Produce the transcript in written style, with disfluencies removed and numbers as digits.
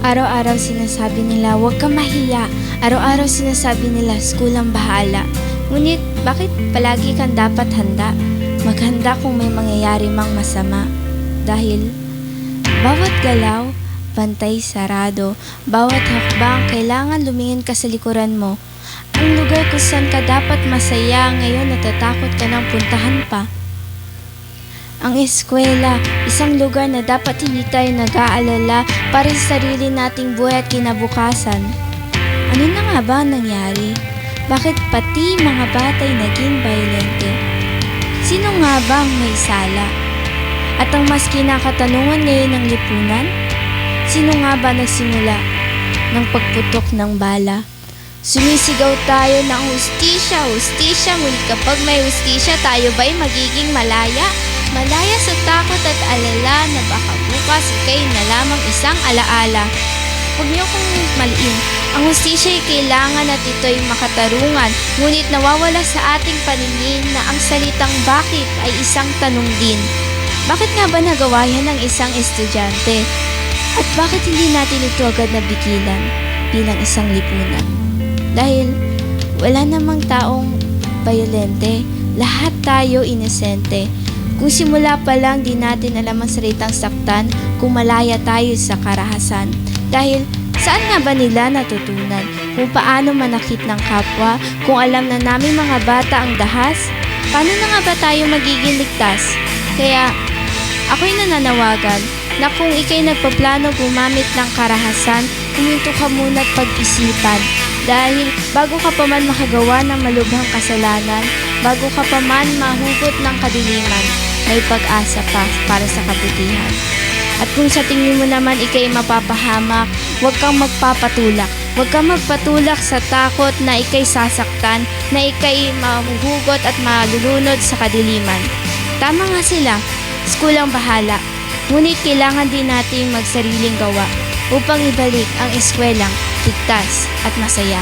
Araw-araw sinasabi nila, huwag kang mahiya. Araw-araw sinasabi nila, school ang bahala. Ngunit, bakit palagi kang dapat handa? Maghanda kung may mangyayari mang masama. Dahil, bawat galaw, bantay sarado. Bawat hakbang, kailangan lumingin ka sa likuran mo. Ang lugar kung saan ka dapat masaya, ngayon natatakot ka nang puntahan pa. Ang eskwela, isang lugar na dapat hindi tayo nag-aalala para sa sarili nating buhay at kinabukasan. Ano na nga ba ang nangyari? Bakit pati mga batay naging bayolente? Sino nga ba ang may sala? At ang mas kinakatanungan ngayon ng lipunan? Sino nga ba nagsimula ng pagputok ng bala? Sumisigaw tayo ng hustisya, hustisya, ngunit kapag may hustisya, tayo ba'y magiging malaya? Malaya sa takot at alala na baka bukas ikay na lamang isang alaala. Huwag niyo kong maliin. Ang hustisya ay kailangan at ito'y makatarungan, ngunit nawawala sa ating paningin na ang salitang bakit ay isang tanong din. Bakit nga ba nagawa yan ng isang estudyante? At bakit hindi natin ito agad nabigilan bilang isang lipunan? Dahil wala namang taong bayolente, lahat tayo inosente. Kung simula pa lang di natin alam ang salitang saktan, kung malaya tayo sa karahasan. Dahil saan nga ba nila natutunan kung paano manakit ng kapwa, kung alam na namin mga bata ang dahas? Paano na nga ba tayo magiging ligtas? Kaya ako'y nananawagan na kung ikay nagpaplano gumamit ng karahasan, huminto ka muna at pag-isipan. Dahil bago ka pa man makagawa ng malubhang kasalanan, bago ka pa man mahugot ng kadiliman, may pag-asa pa para sa kabutihan. At kung sa tingin mo naman ikay mapapahamak, huwag kang magpapatulak. Huwag kang magpatulak sa takot na ikay sasaktan, na ikay mahuhugot at malulunod sa kadiliman. Tama nga sila, school ang bahala. Ngunit kailangan din nating magsariling gawa upang ibalik ang eskwelang ligtas at masaya.